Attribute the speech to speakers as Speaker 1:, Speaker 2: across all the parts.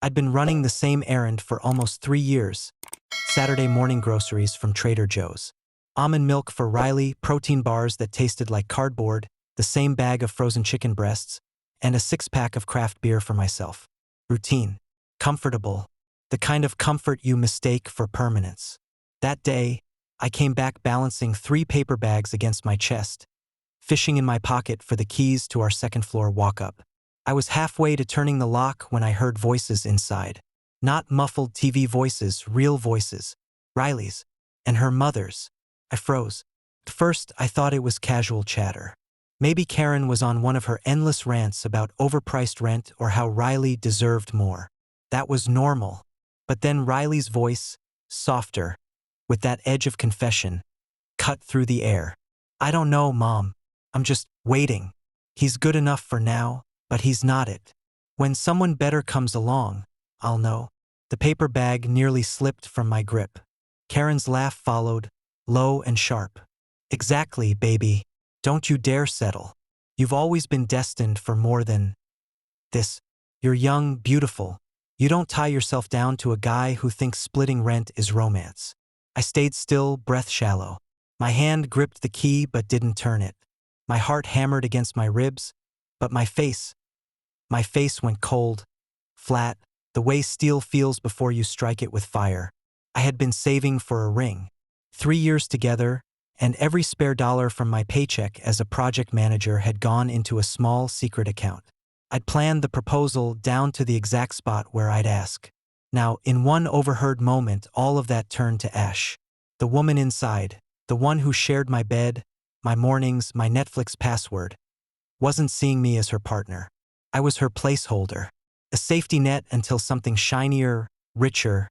Speaker 1: I'd been running the same errand for almost 3 years. Saturday morning groceries from Trader Joe's. Almond milk for Riley, protein bars that tasted like cardboard, the same bag of frozen chicken breasts, and a six-pack of craft beer for myself. Routine. Comfortable. The kind of comfort you mistake for permanence. That day, I came back balancing 3 paper bags against my chest, fishing in my pocket for the keys to our second-floor walk-up. I was halfway to turning the lock when I heard voices inside. Not muffled TV voices, real voices. Riley's. And her mother's. I froze. At first, I thought it was casual chatter. Maybe Karen was on one of her endless rants about overpriced rent or how Riley deserved more. That was normal. But then Riley's voice, softer, with that edge of confession, cut through the air. "I don't know, Mom. I'm just waiting. He's good enough for now, but he's not it. When someone better comes along, I'll know." The paper bag nearly slipped from my grip. Karen's laugh followed, low and sharp. "Exactly, baby. Don't you dare settle. You've always been destined for more than this. You're young, beautiful. You don't tie yourself down to a guy who thinks splitting rent is romance." I stayed still, breath shallow. My hand gripped the key but didn't turn it. My heart hammered against my ribs, but my face went cold, flat, the way steel feels before you strike it with fire. I had been saving for a ring. 3 years together, and every spare dollar from my paycheck as a project manager had gone into a small secret account. I'd planned the proposal down to the exact spot where I'd ask. Now, in one overheard moment, all of that turned to ash. The woman inside, the one who shared my bed, my mornings, my Netflix password, wasn't seeing me as her partner. I was her placeholder, a safety net until something shinier, richer,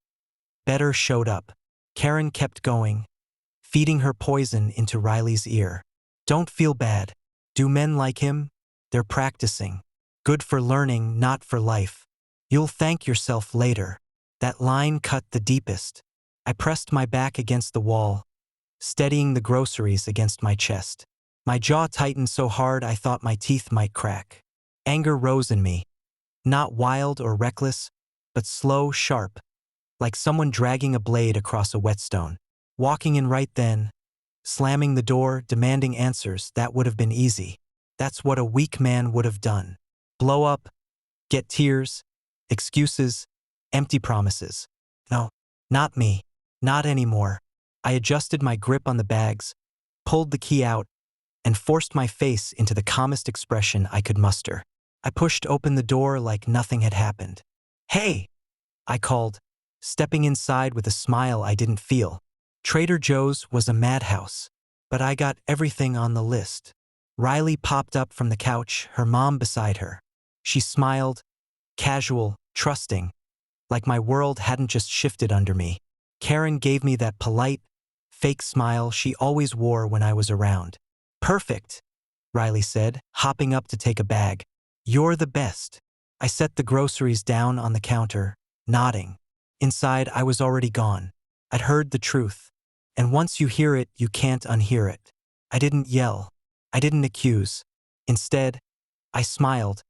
Speaker 1: better showed up. Karen kept going, feeding her poison into Riley's ear. "Don't feel bad. Do men like him? They're practicing. Good for learning, not for life. You'll thank yourself later." That line cut the deepest. I pressed my back against the wall, steadying the groceries against my chest. My jaw tightened so hard I thought my teeth might crack. Anger rose in me. Not wild or reckless, but slow, sharp, like someone dragging a blade across a whetstone. Walking in right then, slamming the door, demanding answers, that would have been easy. That's what a weak man would have done. Blow up, get tears, excuses, empty promises. No, not me. Not anymore. I adjusted my grip on the bags, pulled the key out, and forced my face into the calmest expression I could muster. I pushed open the door like nothing had happened. "Hey!" I called, stepping inside with a smile I didn't feel. Trader Joe's was a madhouse, but I got everything on the list. Riley popped up from the couch, her mom beside her. She smiled, casual, trusting, like my world hadn't just shifted under me. Karen gave me that polite, fake smile she always wore when I was around. "Perfect," Riley said, hopping up to take a bag. "You're the best." I set the groceries down on the counter, nodding. Inside, I was already gone. I'd heard the truth. And once you hear it, you can't unhear it. I didn't yell. I didn't accuse. Instead, I smiled,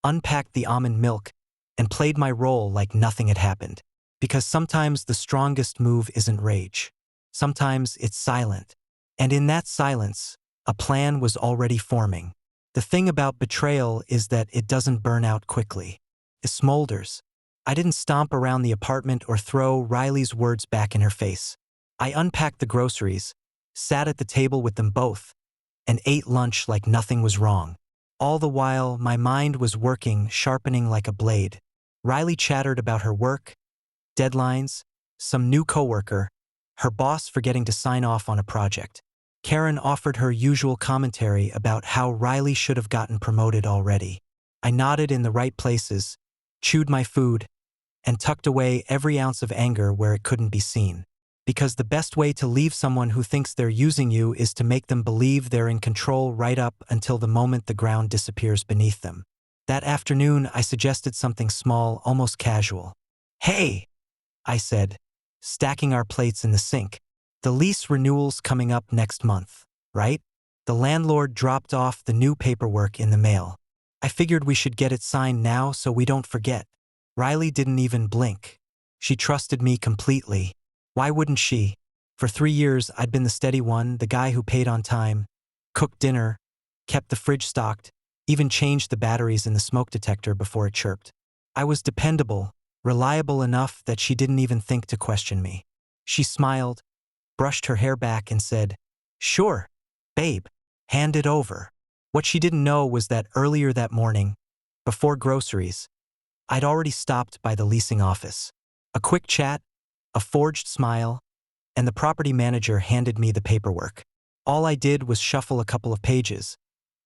Speaker 1: unpacked the almond milk, and played my role like nothing had happened. Because sometimes the strongest move isn't rage. Sometimes it's silent. And in that silence, a plan was already forming. The thing about betrayal is that it doesn't burn out quickly. It smolders. I didn't stomp around the apartment or throw Riley's words back in her face. I unpacked the groceries, sat at the table with them both, and ate lunch like nothing was wrong. All the while, my mind was working, sharpening like a blade. Riley chattered about her work, deadlines, some new coworker, her boss forgetting to sign off on a project. Karen offered her usual commentary about how Riley should have gotten promoted already. I nodded in the right places, chewed my food, and tucked away every ounce of anger where it couldn't be seen. Because the best way to leave someone who thinks they're using you is to make them believe they're in control right up until the moment the ground disappears beneath them. That afternoon, I suggested something small, almost casual. "Hey," I said, stacking our plates in the sink. "The lease renewal's coming up next month, right?" The landlord dropped off the new paperwork in the mail. "I figured we should get it signed now so we don't forget." Riley didn't even blink. She trusted me completely. Why wouldn't she? For 3 years, I'd been the steady one, the guy who paid on time, cooked dinner, kept the fridge stocked, even changed the batteries in the smoke detector before it chirped. I was dependable, reliable enough that she didn't even think to question me. She smiled, brushed her hair back and said, "Sure, babe, hand it over." What she didn't know was that earlier that morning, before groceries, I'd already stopped by the leasing office. A quick chat, a forged smile, and the property manager handed me the paperwork. All I did was shuffle a couple of pages,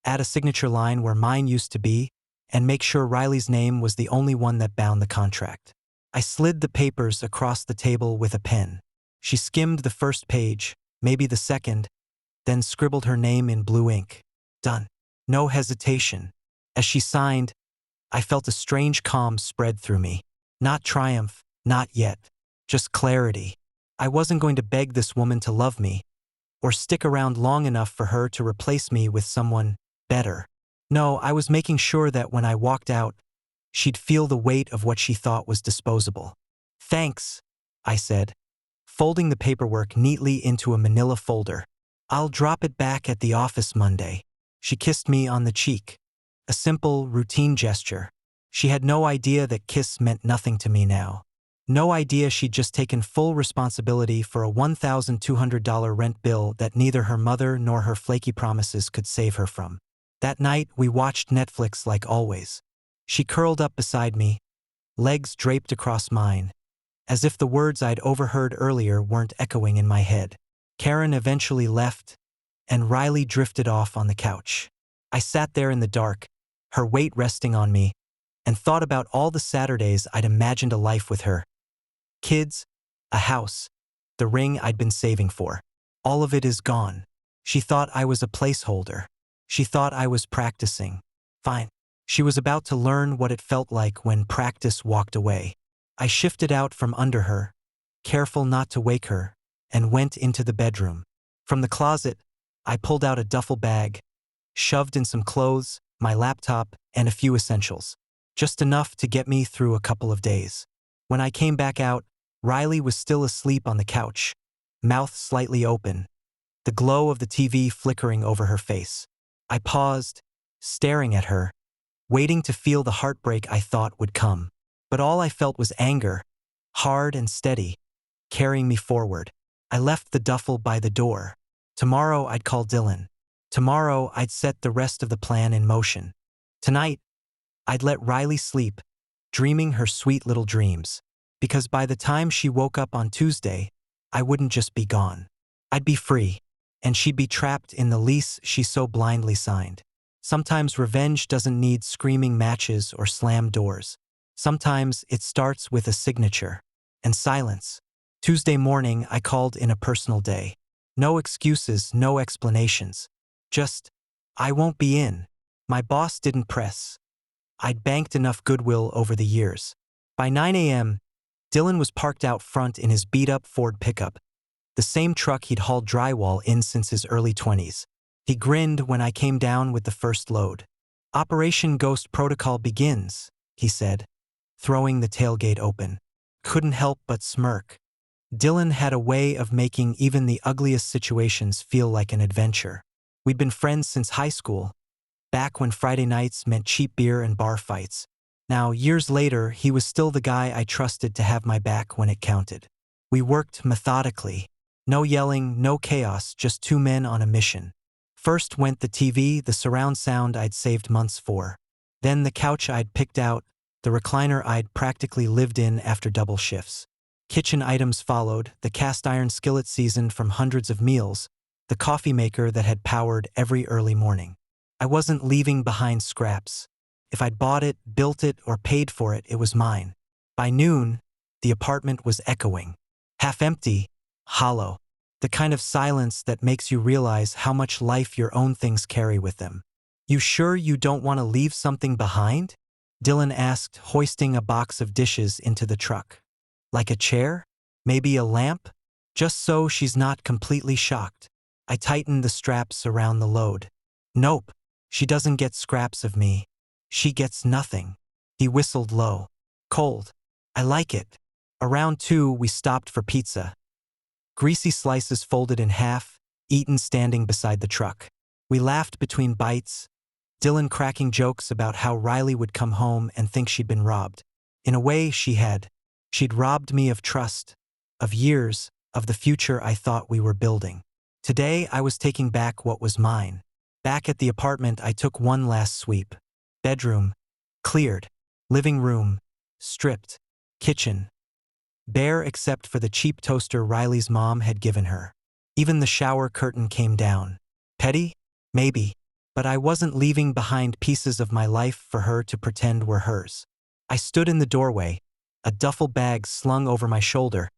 Speaker 1: add a signature line where mine used to be, and make sure Riley's name was the only one that bound the contract. I slid the papers across the table with a pen. She skimmed the first page, maybe the second, then scribbled her name in blue ink. Done. No hesitation. As she signed, I felt a strange calm spread through me. Not triumph, not yet. Just clarity. I wasn't going to beg this woman to love me, or stick around long enough for her to replace me with someone better. No, I was making sure that when I walked out, she'd feel the weight of what she thought was disposable. "Thanks," I said, folding the paperwork neatly into a manila folder. "I'll drop it back at the office Monday." She kissed me on the cheek. A simple, routine gesture. She had no idea that kiss meant nothing to me now. No idea she'd just taken full responsibility for a $1,200 rent bill that neither her mother nor her flaky promises could save her from. That night, we watched Netflix like always. She curled up beside me, legs draped across mine, as if the words I'd overheard earlier weren't echoing in my head. Karen eventually left, and Riley drifted off on the couch. I sat there in the dark, her weight resting on me, and thought about all the Saturdays I'd imagined a life with her. Kids, a house, the ring I'd been saving for. All of it is gone. She thought I was a placeholder. She thought I was practicing. Fine. She was about to learn what it felt like when practice walked away. I shifted out from under her, careful not to wake her, and went into the bedroom. From the closet, I pulled out a duffel bag, shoved in some clothes, my laptop, and a few essentials. Just enough to get me through a couple of days. When I came back out, Riley was still asleep on the couch, mouth slightly open, the glow of the TV flickering over her face. I paused, staring at her, waiting to feel the heartbreak I thought would come. But all I felt was anger, hard and steady, carrying me forward. I left the duffel by the door. Tomorrow I'd call Dylan. Tomorrow I'd set the rest of the plan in motion. Tonight, I'd let Riley sleep, dreaming her sweet little dreams. Because by the time she woke up on Tuesday, I wouldn't just be gone. I'd be free, and she'd be trapped in the lease she so blindly signed. Sometimes revenge doesn't need screaming matches or slammed doors. Sometimes it starts with a signature and silence. Tuesday morning, I called in a personal day. No excuses, no explanations. Just, I won't be in. My boss didn't press. I'd banked enough goodwill over the years. By 9 a.m., Dylan was parked out front in his beat-up Ford pickup, the same truck he'd hauled drywall in since his early 20s. He grinned when I came down with the first load. "Operation Ghost Protocol begins," he said, throwing the tailgate open. Couldn't help but smirk. Dylan had a way of making even the ugliest situations feel like an adventure. We'd been friends since high school, back when Friday nights meant cheap beer and bar fights. Now, years later, he was still the guy I trusted to have my back when it counted. We worked methodically. No yelling, no chaos, just two men on a mission. First went the TV, the surround sound I'd saved months for. Then the couch I'd picked out, the recliner I'd practically lived in after double shifts. Kitchen items followed, the cast iron skillet seasoned from hundreds of meals, the coffee maker that had powered every early morning. I wasn't leaving behind scraps. If I'd bought it, built it, or paid for it, it was mine. By noon, the apartment was echoing. Half empty, hollow. The kind of silence that makes you realize how much life your own things carry with them. "You sure you don't want to leave something behind?" Dylan asked, hoisting a box of dishes into the truck. "Like a chair? Maybe a lamp? Just so she's not completely shocked." I tightened the straps around the load. "Nope, she doesn't get scraps of me. She gets nothing." He whistled low. Cold. I like it. Around 2, we stopped for pizza. Greasy slices folded in half, eaten standing beside the truck. We laughed between bites, Dylan cracking jokes about how Riley would come home and think she'd been robbed. In a way, she had. She'd robbed me of trust, of years, of the future I thought we were building. Today, I was taking back what was mine. Back at the apartment, I took one last sweep. Bedroom, cleared. Living room, stripped. Kitchen, bare except for the cheap toaster Riley's mom had given her. Even the shower curtain came down. Petty? Maybe. But I wasn't leaving behind pieces of my life for her to pretend were hers. I stood in the doorway, a duffel bag slung over my shoulder,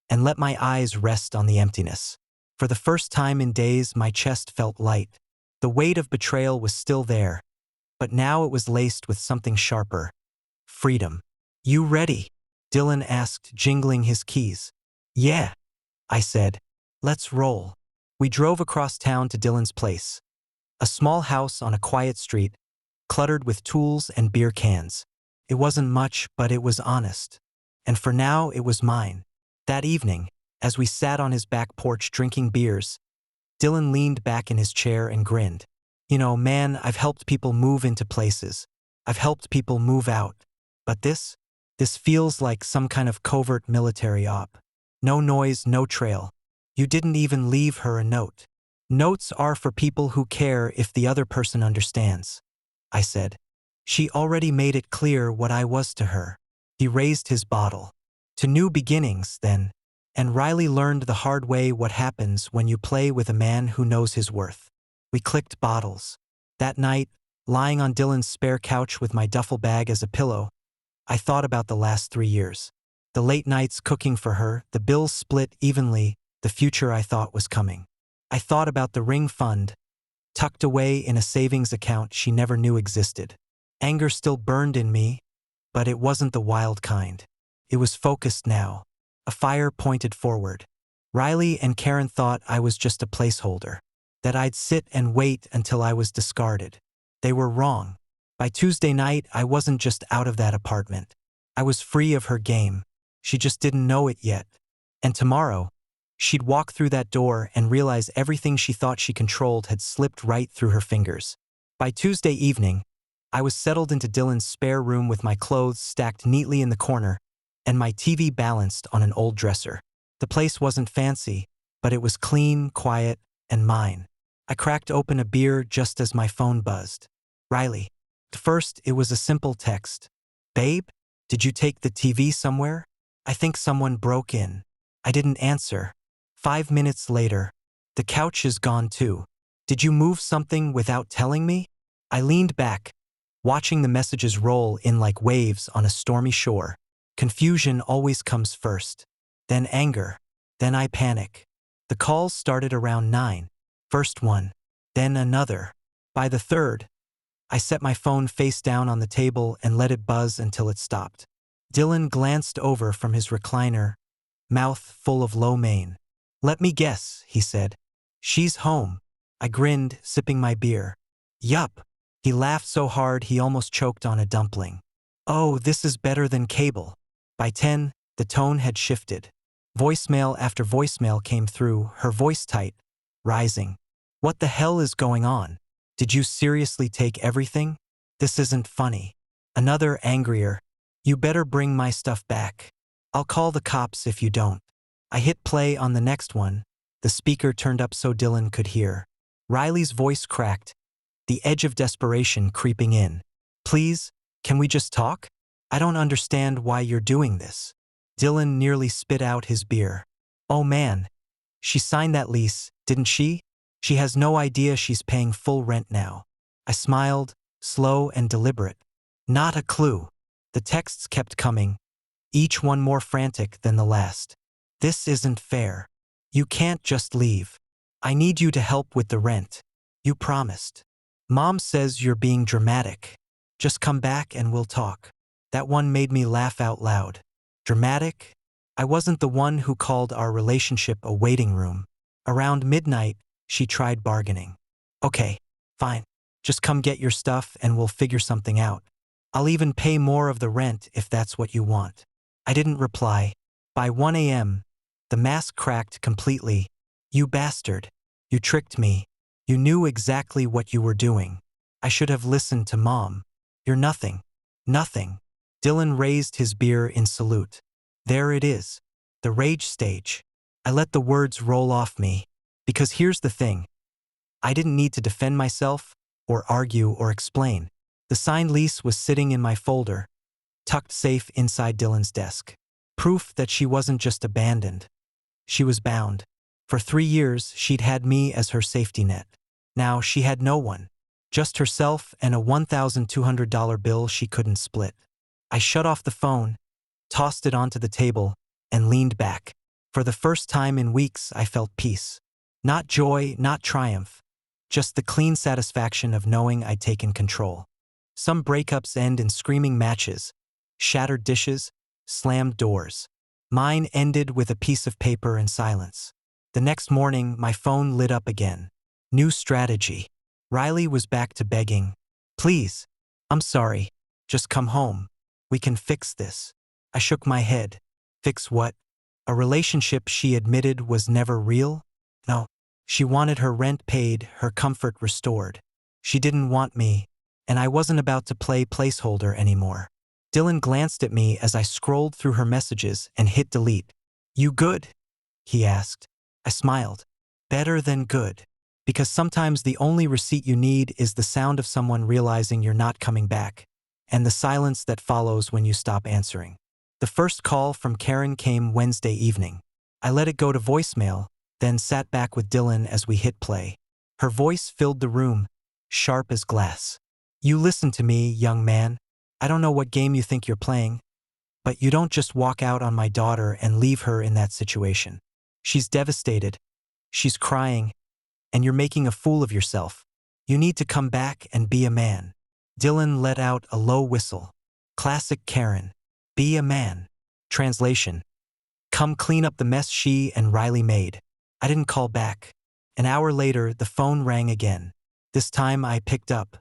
Speaker 1: and let my eyes rest on the emptiness. For the first time in days, my chest felt light. The weight of betrayal was still there, but now it was laced with something sharper. Freedom. You ready? Dylan asked, jingling his keys. Yeah, I said. Let's roll. We drove across town to Dylan's place. A small house on a quiet street, cluttered with tools and beer cans. It wasn't much, but it was honest. And for now, it was mine. That evening, as we sat on his back porch drinking beers, Dylan leaned back in his chair and grinned. You know, man, I've helped people move into places. I've helped people move out. But this feels like some kind of covert military op. No noise, no trail. You didn't even leave her a note. Notes are for people who care if the other person understands, I said. She already made it clear what I was to her. He raised his bottle. To new beginnings, then. And Riley learned the hard way what happens when you play with a man who knows his worth. We clicked bottles. That night, lying on Dylan's spare couch with my duffel bag as a pillow, I thought about the last 3 years. The late nights cooking for her, the bills split evenly, the future I thought was coming. I thought about the ring fund, tucked away in a savings account she never knew existed. Anger still burned in me, but it wasn't the wild kind. It was focused now. A fire pointed forward. Riley and Karen thought I was just a placeholder, that I'd sit and wait until I was discarded. They were wrong. By Tuesday night, I wasn't just out of that apartment. I was free of her game. She just didn't know it yet. And tomorrow, she'd walk through that door and realize everything she thought she controlled had slipped right through her fingers. By Tuesday evening, I was settled into Dylan's spare room with my clothes stacked neatly in the corner and my TV balanced on an old dresser. The place wasn't fancy, but it was clean, quiet, and mine. I cracked open a beer just as my phone buzzed. Riley. At first, it was a simple text. Babe, did you take the TV somewhere? I think someone broke in. I didn't answer. 5 minutes later, the couch is gone too. Did you move something without telling me? I leaned back, watching the messages roll in like waves on a stormy shore. Confusion always comes first, then anger, then I panic. The calls started around 9. First one, then another. By the third, I set my phone face down on the table and let it buzz until it stopped. Dylan glanced over from his recliner, mouth full of lo mein. Let me guess, he said. She's home. I grinned, sipping my beer. Yup. He laughed so hard he almost choked on a dumpling. Oh, this is better than cable. By 10, the tone had shifted. Voicemail after voicemail came through, her voice tight, rising. What the hell is going on? Did you seriously take everything? This isn't funny. Another angrier. You better bring my stuff back. I'll call the cops if you don't. I hit play on the next one. The speaker turned up so Dylan could hear. Riley's voice cracked, the edge of desperation creeping in. Please, can we just talk? I don't understand why you're doing this. Dylan nearly spit out his beer. Oh man, she signed that lease, didn't she? She has no idea she's paying full rent now. I smiled, slow and deliberate. Not a clue. The texts kept coming, each one more frantic than the last. This isn't fair. You can't just leave. I need you to help with the rent. You promised. Mom says you're being dramatic. Just come back and we'll talk. That one made me laugh out loud. Dramatic? I wasn't the one who called our relationship a waiting room. Around midnight, she tried bargaining. Okay, fine. Just come get your stuff and we'll figure something out. I'll even pay more of the rent if that's what you want. I didn't reply. By 1 a.m., the mask cracked completely. You bastard. You tricked me. You knew exactly what you were doing. I should have listened to Mom. You're nothing. Nothing. Dylan raised his beer in salute. There it is. The rage stage. I let the words roll off me. Because here's the thing. I didn't need to defend myself, or argue or explain. The signed lease was sitting in my folder, tucked safe inside Dylan's desk. Proof that she wasn't just abandoned. She was bound. For 3 years, she'd had me as her safety net. Now she had no one. Just herself and a $1,200 bill she couldn't split. I shut off the phone, tossed it onto the table, and leaned back. For the first time in weeks, I felt peace. Not joy, not triumph. Just the clean satisfaction of knowing I'd taken control. Some breakups end in screaming matches, shattered dishes, slammed doors. Mine ended with a piece of paper and silence. The next morning, my phone lit up again. New strategy. Riley was back to begging. Please. I'm sorry. Just come home. We can fix this. I shook my head. Fix what? A relationship she admitted was never real? No. She wanted her rent paid, her comfort restored. She didn't want me, and I wasn't about to play placeholder anymore. Dylan glanced at me as I scrolled through her messages and hit delete. You good? He asked. I smiled. Better than good. Because sometimes the only receipt you need is the sound of someone realizing you're not coming back, and the silence that follows when you stop answering. The first call from Karen came Wednesday evening. I let it go to voicemail, then sat back with Dylan as we hit play. Her voice filled the room, sharp as glass. You listen to me, young man. I don't know what game you think you're playing, but you don't just walk out on my daughter and leave her in that situation. She's devastated. She's crying, and you're making a fool of yourself. You need to come back and be a man. Dylan let out a low whistle. Classic Karen. Be a man. Translation. Come clean up the mess she and Riley made. I didn't call back. An hour later, the phone rang again. This time I picked up.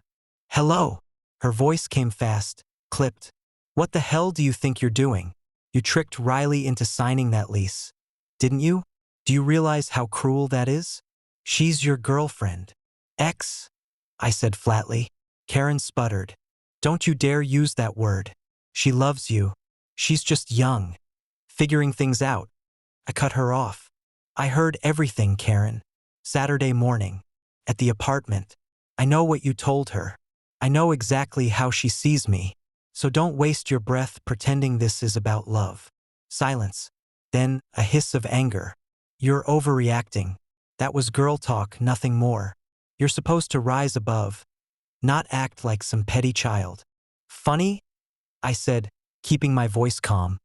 Speaker 1: Hello. Her voice came fast, clipped. What the hell do you think you're doing? You tricked Riley into signing that lease. Didn't you? Do you realize how cruel that is? She's your girlfriend. Ex? I said flatly. Karen sputtered. Don't you dare use that word. She loves you. She's just young. Figuring things out. I cut her off. I heard everything, Karen. Saturday morning. At the apartment. I know what you told her. I know exactly how she sees me. So don't waste your breath pretending this is about love. Silence. Then a hiss of anger. You're overreacting. That was girl talk, nothing more. You're supposed to rise above, not act like some petty child. Funny? I said, keeping my voice calm.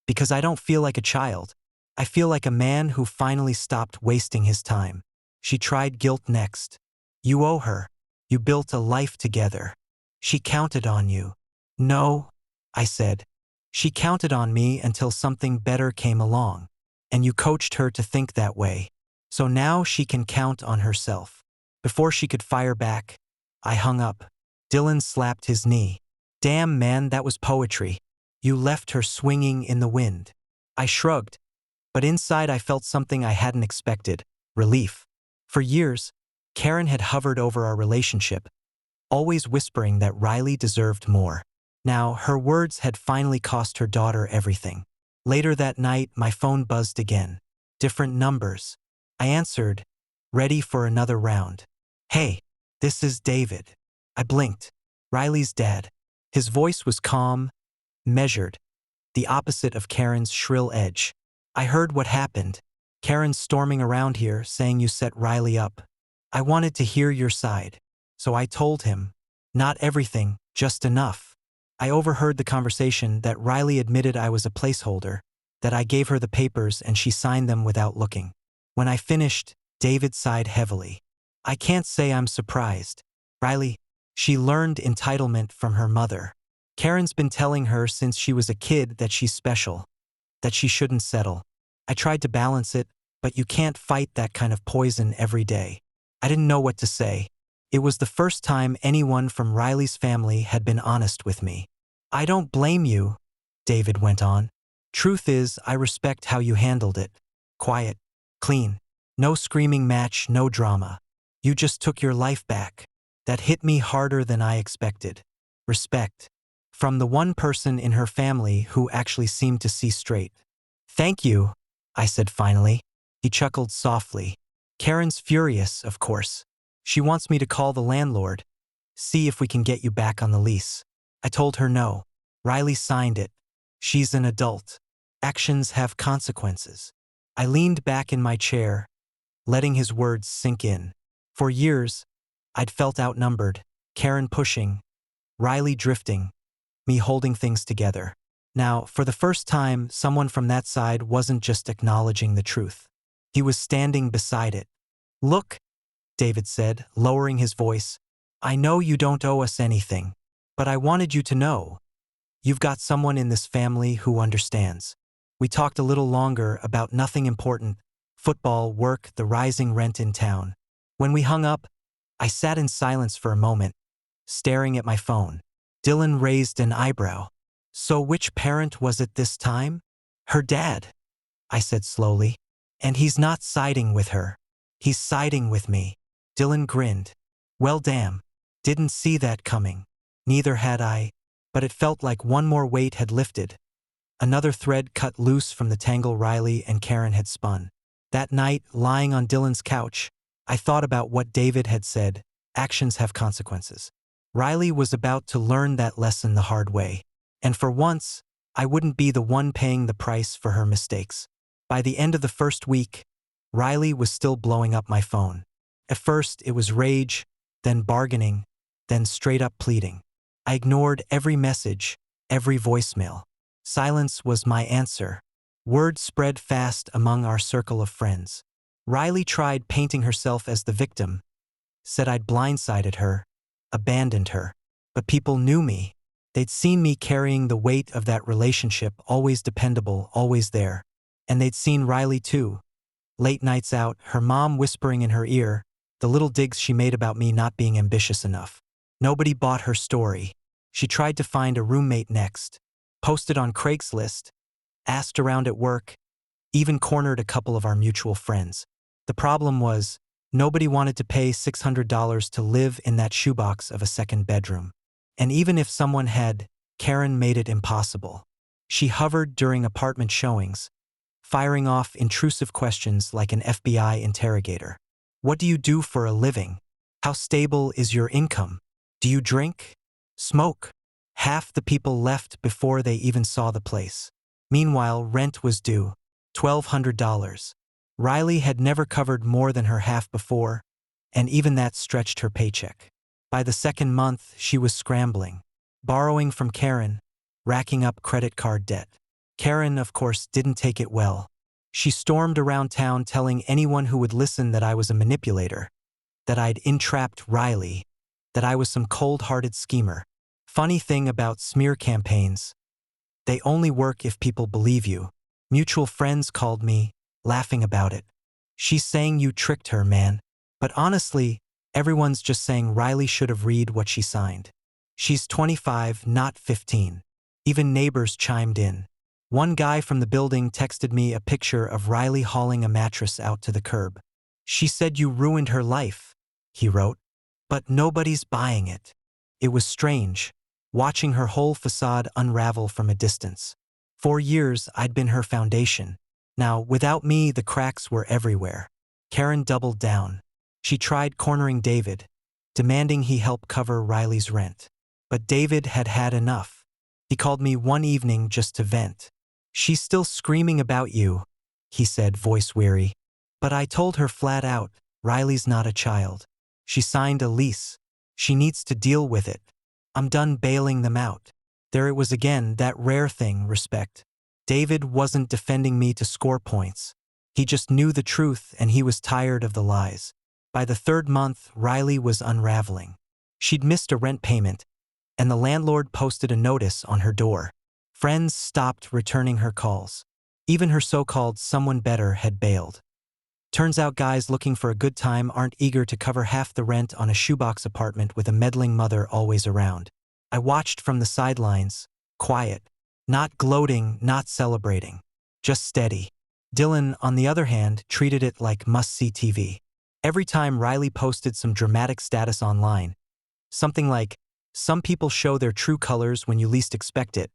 Speaker 1: Because I don't feel like a child. I feel like a man who finally stopped wasting his time. She tried guilt next. You owe her. You built a life together. She counted on you. No, I said. She counted on me until something better came along. And you coached her to think that way. So now she can count on herself. Before she could fire back, I hung up. Dylan slapped his knee. Damn, man, that was poetry. You left her swinging in the wind. I shrugged. But inside I felt something I hadn't expected. Relief. For years, Karen had hovered over our relationship, always whispering that Riley deserved more. Now, her words had finally cost her daughter everything. Later that night, my phone buzzed again. Different numbers. I answered, ready for another round. Hey, this is David. I blinked. Riley's dad. His voice was calm, measured, the opposite of Karen's shrill edge. I heard what happened. Karen's storming around here saying you set Riley up. I wanted to hear your side. So I told him. Not everything, just enough. I overheard the conversation that Riley admitted I was a placeholder, that I gave her the papers and she signed them without looking. When I finished, David sighed heavily. I can't say I'm surprised. Riley, she learned entitlement from her mother. Karen's been telling her since she was a kid that she's special, that she shouldn't settle. I tried to balance it, but you can't fight that kind of poison every day. I didn't know what to say. It was the first time anyone from Riley's family had been honest with me. I don't blame you, David went on. Truth is, I respect how you handled it. Quiet, clean, no screaming match, no drama. You just took your life back. That hit me harder than I expected. Respect. From the one person in her family who actually seemed to see straight. Thank you, I said finally. He chuckled softly. Karen's furious, of course. She wants me to call the landlord, see if we can get you back on the lease. I told her no. Riley signed it. She's an adult. Actions have consequences. I leaned back in my chair, letting his words sink in. For years, I'd felt outnumbered, Karen pushing, Riley drifting, me holding things together. Now, for the first time, someone from that side wasn't just acknowledging the truth. He was standing beside it. Look, David said, lowering his voice, I know you don't owe us anything, but I wanted you to know. You've got someone in this family who understands. We talked a little longer about nothing important, football, work, the rising rent in town. When we hung up, I sat in silence for a moment, staring at my phone. Dylan raised an eyebrow. So which parent was it this time? Her dad, I said slowly. And he's not siding with her. He's siding with me. Dylan grinned. Well, damn. Didn't see that coming. Neither had I. But it felt like one more weight had lifted. Another thread cut loose from the tangle Riley and Karen had spun. That night, lying on Dylan's couch, I thought about what David had said. Actions have consequences. Riley was about to learn that lesson the hard way. And for once, I wouldn't be the one paying the price for her mistakes. By the end of the first week, Riley was still blowing up my phone. At first, it was rage, then bargaining, then straight-up pleading. I ignored every message, every voicemail. Silence was my answer. Word spread fast among our circle of friends. Riley tried painting herself as the victim, said I'd blindsided her, abandoned her. But people knew me. They'd seen me carrying the weight of that relationship, always dependable, always there. And they'd seen Riley too. Late nights out, her mom whispering in her ear, the little digs she made about me not being ambitious enough. Nobody bought her story. She tried to find a roommate next, posted on Craigslist, asked around at work, even cornered a couple of our mutual friends. The problem was, nobody wanted to pay $600 to live in that shoebox of a second bedroom. And even if someone had, Karen made it impossible. She hovered during apartment showings, firing off intrusive questions like an FBI interrogator. What do you do for a living? How stable is your income? Do you drink? Smoke? Half the people left before they even saw the place. Meanwhile, rent was due, $1,200. Riley had never covered more than her half before, and even that stretched her paycheck. By the second month, she was scrambling, borrowing from Karen, racking up credit card debt. Karen, of course, didn't take it well. She stormed around town telling anyone who would listen that I was a manipulator, that I'd entrapped Riley, that I was some cold-hearted schemer. Funny thing about smear campaigns, they only work if people believe you. Mutual friends called me, laughing about it. She's saying you tricked her, man. But honestly, everyone's just saying Riley should have read what she signed. She's 25, not 15. Even neighbors chimed in. One guy from the building texted me a picture of Riley hauling a mattress out to the curb. She said you ruined her life, he wrote. But nobody's buying it. It was strange, watching her whole facade unravel from a distance. For years, I'd been her foundation. Now, without me, the cracks were everywhere. Karen doubled down. She tried cornering David, demanding he help cover Riley's rent. But David had had enough. He called me one evening just to vent. She's still screaming about you, he said, voice weary. But I told her flat out, Riley's not a child. She signed a lease. She needs to deal with it. I'm done bailing them out. There it was again, that rare thing, respect. David wasn't defending me to score points. He just knew the truth and he was tired of the lies. By the third month, Riley was unraveling. She'd missed a rent payment, and the landlord posted a notice on her door. Friends stopped returning her calls. Even her so-called someone better had bailed. Turns out guys looking for a good time aren't eager to cover half the rent on a shoebox apartment with a meddling mother always around. I watched from the sidelines, quiet. Not gloating, not celebrating. Just steady. Dylan, on the other hand, treated it like must-see TV. Every time Riley posted some dramatic status online, something like, "Some people show their true colors when you least expect it,"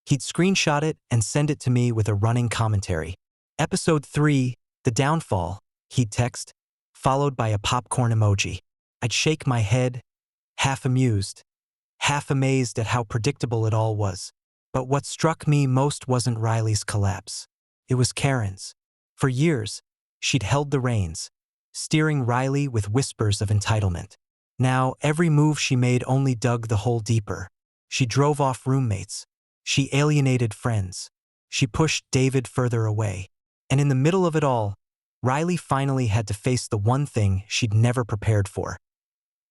Speaker 1: he'd screenshot it and send it to me with a running commentary. Episode 3, The Downfall, he'd text, followed by a popcorn emoji. I'd shake my head, half amused, half amazed at how predictable it all was. But what struck me most wasn't Riley's collapse. It was Karen's. For years, she'd held the reins, steering Riley with whispers of entitlement. Now, every move she made only dug the hole deeper. She drove off roommates. She alienated friends. She pushed David further away. And in the middle of it all, Riley finally had to face the one thing she'd never prepared for: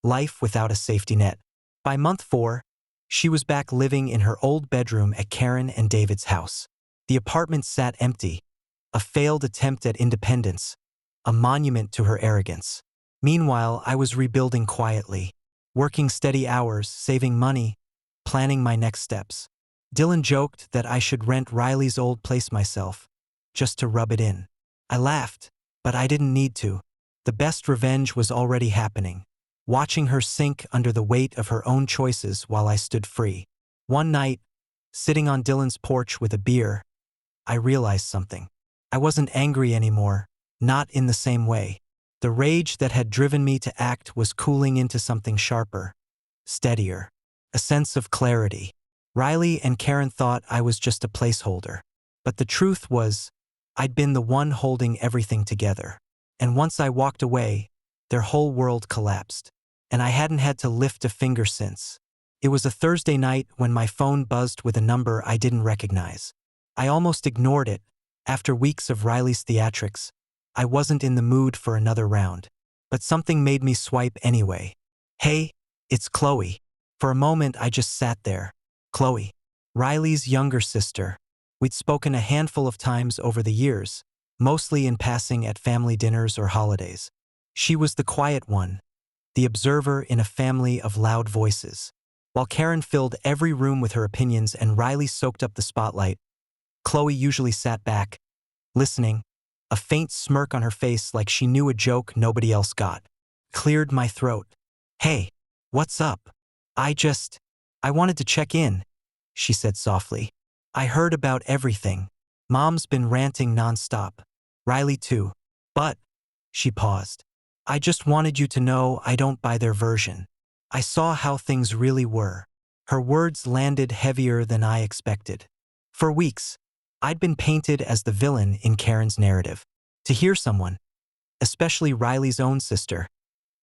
Speaker 1: life without a safety net. By month 4, she was back living in her old bedroom at Karen and David's house. The apartment sat empty, a failed attempt at independence, a monument to her arrogance. Meanwhile, I was rebuilding quietly, working steady hours, saving money, planning my next steps. Dylan joked that I should rent Riley's old place myself, just to rub it in. I laughed, but I didn't need to. The best revenge was already happening, watching her sink under the weight of her own choices while I stood free. One night, sitting on Dylan's porch with a beer, I realized something. I wasn't angry anymore, not in the same way. The rage that had driven me to act was cooling into something sharper, steadier, a sense of clarity. Riley and Karen thought I was just a placeholder. But the truth was, I'd been the one holding everything together. And once I walked away, their whole world collapsed. And I hadn't had to lift a finger since. It was a Thursday night when my phone buzzed with a number I didn't recognize. I almost ignored it. After weeks of Riley's theatrics, I wasn't in the mood for another round. But something made me swipe anyway. "Hey, it's Chloe." For a moment I just sat there. Chloe, Riley's younger sister. We'd spoken a handful of times over the years, mostly in passing at family dinners or holidays. She was the quiet one, the observer in a family of loud voices. While Karen filled every room with her opinions and Riley soaked up the spotlight, Chloe usually sat back, listening, a faint smirk on her face like she knew a joke nobody else got. Cleared my throat. "Hey, what's up? I wanted to check in," she said softly. "I heard about everything. Mom's been ranting nonstop. Riley too. But," she paused, "I just wanted you to know I don't buy their version. I saw how things really were." Her words landed heavier than I expected. For weeks, I'd been painted as the villain in Karen's narrative. To hear someone, especially Riley's own sister,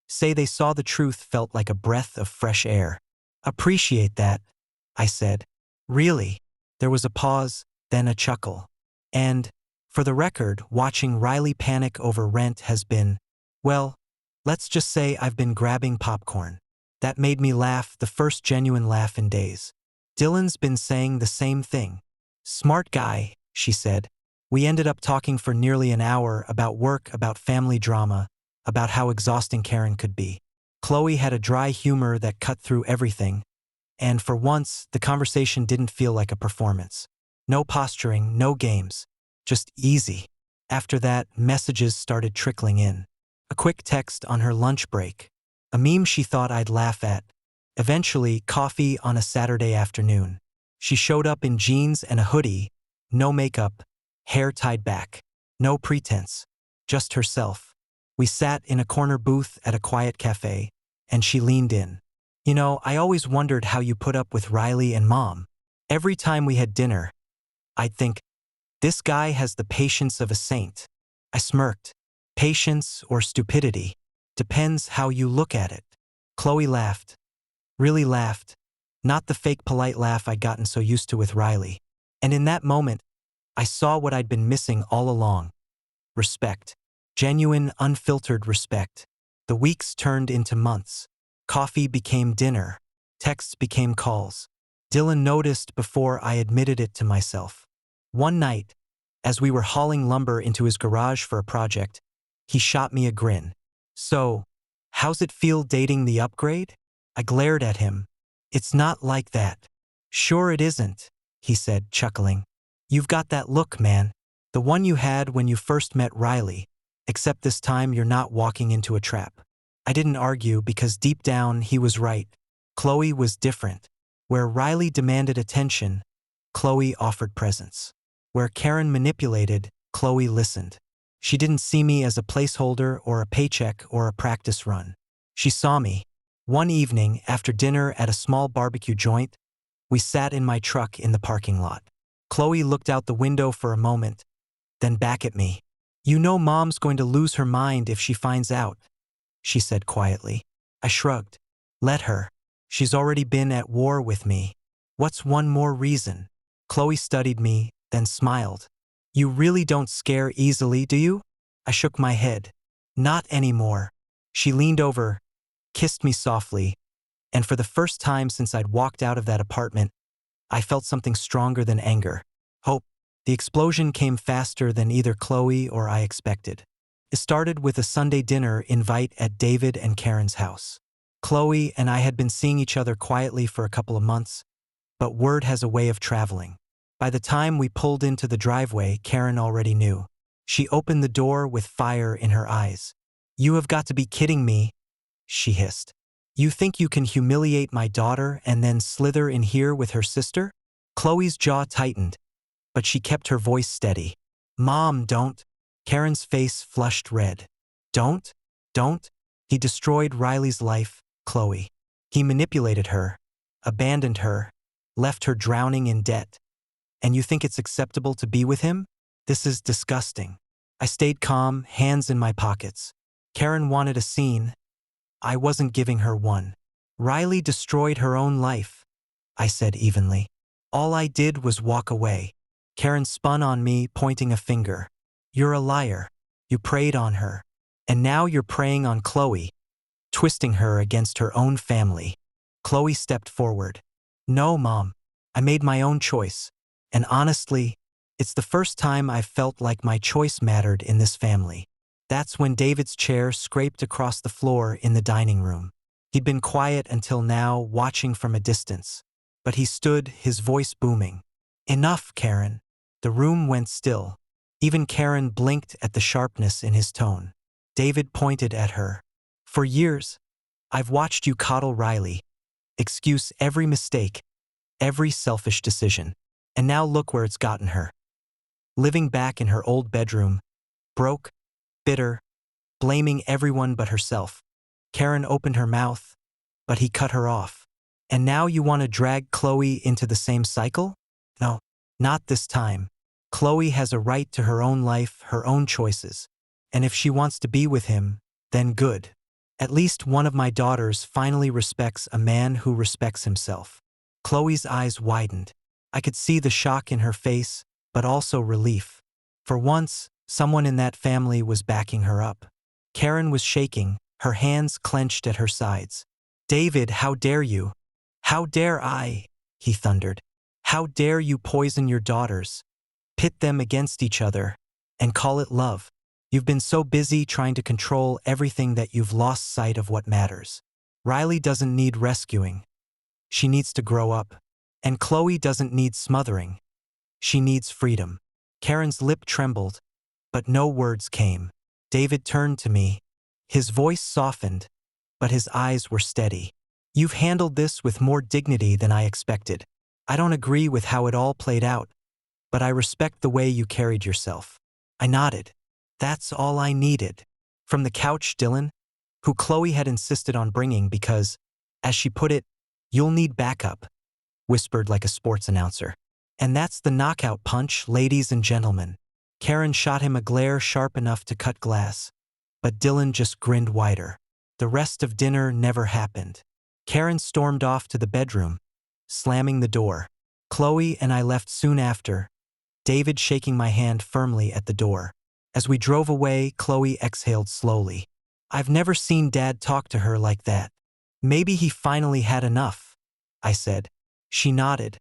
Speaker 1: say they saw the truth felt like a breath of fresh air. "Appreciate that," I said. "Really?" There was a pause, then a chuckle. "And, for the record, watching Riley panic over rent has been, well, let's just say I've been grabbing popcorn." That made me laugh, the first genuine laugh in days. "Dylan's been saying the same thing." "Smart guy," she said. We ended up talking for nearly an hour about work, about family drama, about how exhausting Karen could be. Chloe had a dry humor that cut through everything, and for once, the conversation didn't feel like a performance. No posturing, no games, just easy. After that, messages started trickling in. A quick text on her lunch break, a meme she thought I'd laugh at. Eventually, coffee on a Saturday afternoon. She showed up in jeans and a hoodie, no makeup, hair tied back, no pretense, just herself. We sat in a corner booth at a quiet cafe, and she leaned in. "You know, I always wondered how you put up with Riley and Mom. Every time we had dinner, I'd think, this guy has the patience of a saint." I smirked. Patience or stupidity, depends how you look at it. Chloe laughed. Really laughed. Not the fake polite laugh I'd gotten so used to with Riley. And in that moment, I saw what I'd been missing all along. Respect. Genuine, unfiltered respect. The weeks turned into months. Coffee became dinner. Texts became calls. Dylan noticed before I admitted it to myself. One night, as we were hauling lumber into his garage for a project, he shot me a grin. "So, how's it feel dating the upgrade?" I glared at him. "It's not like that." Sure it isn't, he said, chuckling. You've got that look, man. The one you had when you first met Riley, except this time you're not walking into a trap. I didn't argue because deep down he was right. Chloe was different. Where Riley demanded attention, Chloe offered presence. Where Karen manipulated, Chloe listened. She didn't see me as a placeholder or a paycheck or a practice run. She saw me. One evening, after dinner at a small barbecue joint, we sat in my truck in the parking lot. Chloe looked out the window for a moment, then back at me. You know Mom's going to lose her mind if she finds out, she said quietly. I shrugged. Let her. She's already been at war with me. What's one more reason? Chloe studied me, then smiled. You really don't scare easily, do you? I shook my head. Not anymore. She leaned over, kissed me softly, and for the first time since I'd walked out of that apartment, I felt something stronger than anger. Hope. The explosion came faster than either Chloe or I expected. It started with a Sunday dinner invite at David and Karen's house. Chloe and I had been seeing each other quietly for a couple of months, but word has a way of traveling. By the time we pulled into the driveway, Karen already knew. She opened the door with fire in her eyes. You have got to be kidding me, she hissed. You think you can humiliate my daughter and then slither in here with her sister? Chloe's jaw tightened, but she kept her voice steady. Mom, don't. Karen's face flushed red. Don't? He destroyed Riley's life, Chloe. He manipulated her, abandoned her, left her drowning in debt. And you think it's acceptable to be with him? This is disgusting. I stayed calm, hands in my pockets. Karen wanted a scene. I wasn't giving her one. Riley destroyed her own life, I said evenly. All I did was walk away. Karen spun on me, pointing a finger. You're a liar. You preyed on her. And now you're preying on Chloe, twisting her against her own family. Chloe stepped forward. No, Mom. I made my own choice. And honestly, it's the first time I've felt like my choice mattered in this family. That's when David's chair scraped across the floor in the dining room. He'd been quiet until now, watching from a distance. But he stood, his voice booming. Enough, Karen. The room went still. Even Karen blinked at the sharpness in his tone. David pointed at her. For years, I've watched you coddle Riley, excuse every mistake, every selfish decision. And now look where it's gotten her. Living back in her old bedroom, broke, bitter, blaming everyone but herself. Karen opened her mouth, but he cut her off. And now you want to drag Chloe into the same cycle? No, not this time. Chloe has a right to her own life, her own choices. And if she wants to be with him, then good. At least one of my daughters finally respects a man who respects himself. Chloe's eyes widened. I could see the shock in her face, but also relief. For once, someone in that family was backing her up. Karen was shaking, her hands clenched at her sides. David, how dare you? How dare I? He thundered. How dare you poison your daughters, pit them against each other, and call it love? You've been so busy trying to control everything that you've lost sight of what matters. Riley doesn't need rescuing. She needs to grow up. And Chloe doesn't need smothering. She needs freedom. Karen's lip trembled, but no words came. David turned to me. His voice softened, but his eyes were steady. You've handled this with more dignity than I expected. I don't agree with how it all played out, but I respect the way you carried yourself. I nodded. That's all I needed. From the couch, Dylan, who Chloe had insisted on bringing because, as she put it, you'll need backup, whispered like a sports announcer. And that's the knockout punch, ladies and gentlemen. Karen shot him a glare sharp enough to cut glass, but Dylan just grinned wider. The rest of dinner never happened. Karen stormed off to the bedroom, slamming the door. Chloe and I left soon after, David shaking my hand firmly at the door. As we drove away, Chloe exhaled slowly. I've never seen Dad talk to her like that. Maybe he finally had enough, I said. She nodded,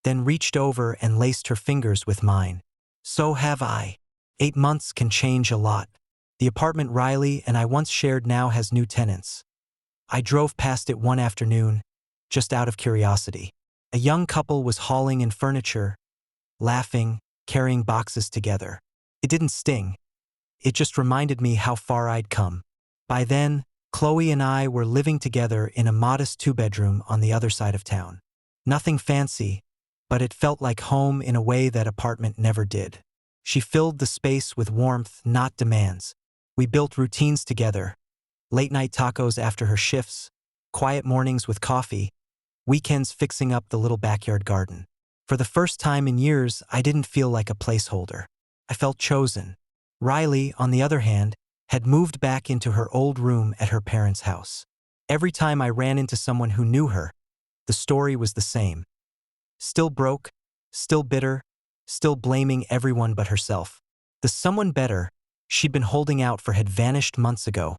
Speaker 1: then reached over and laced her fingers with mine. So have I. 8 months can change a lot. The apartment Riley and I once shared now has new tenants. I drove past it one afternoon, just out of curiosity. A young couple was hauling in furniture, laughing, carrying boxes together. It didn't sting. It just reminded me how far I'd come. By then, Chloe and I were living together in a modest two-bedroom on the other side of town. Nothing fancy, but it felt like home in a way that apartment never did. She filled the space with warmth, not demands. We built routines together, late-night tacos after her shifts, quiet mornings with coffee, weekends fixing up the little backyard garden. For the first time in years, I didn't feel like a placeholder. I felt chosen. Riley, on the other hand, had moved back into her old room at her parents' house. Every time I ran into someone who knew her, the story was the same. Still broke, still bitter, still blaming everyone but herself. The someone better she'd been holding out for had vanished months ago,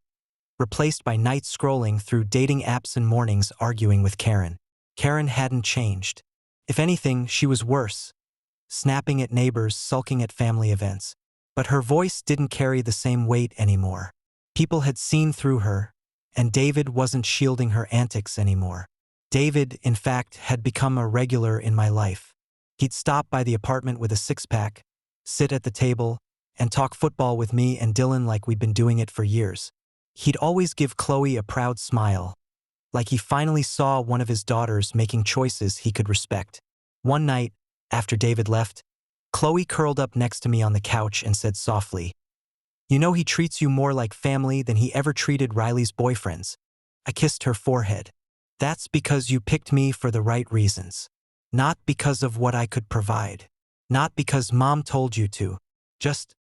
Speaker 1: replaced by nights scrolling through dating apps and mornings arguing with Karen. Karen hadn't changed. If anything, she was worse, snapping at neighbors, sulking at family events. But her voice didn't carry the same weight anymore. People had seen through her, and David wasn't shielding her antics anymore. David, in fact, had become a regular in my life. He'd stop by the apartment with a six-pack, sit at the table, and talk football with me and Dylan like we'd been doing it for years. He'd always give Chloe a proud smile, like he finally saw one of his daughters making choices he could respect. One night, after David left, Chloe curled up next to me on the couch and said softly, "You know he treats you more like family than he ever treated Riley's boyfriends." I kissed her forehead. "That's because you picked me for the right reasons. Not because of what I could provide. Not because Mom told you to. Just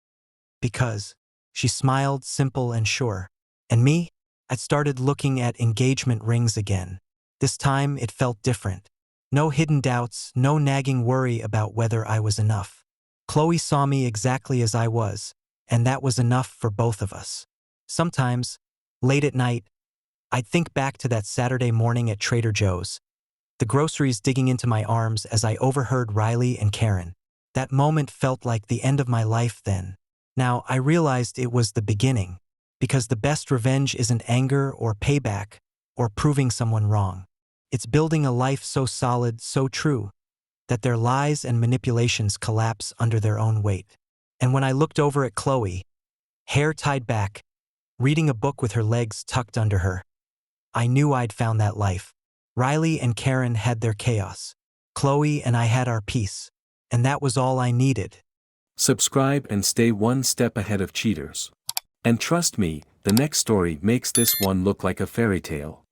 Speaker 1: because." She smiled, simple and sure. And me? I'd started looking at engagement rings again. This time it felt different. No hidden doubts, no nagging worry about whether I was enough. Chloe saw me exactly as I was, and that was enough for both of us. Sometimes, late at night, I'd think back to that Saturday morning at Trader Joe's, the groceries digging into my arms as I overheard Riley and Karen. That moment felt like the end of my life then. Now, I realized it was the beginning, because the best revenge isn't anger or payback or proving someone wrong. It's building a life so solid, so true, that their lies and manipulations collapse under their own weight. And when I looked over at Chloe, hair tied back, reading a book with her legs tucked under her, I knew I'd found that life. Riley and Karen had their chaos. Chloe and I had our peace. And that was all I needed.
Speaker 2: Subscribe and stay one step ahead of cheaters. And trust me, the next story makes this one look like a fairy tale.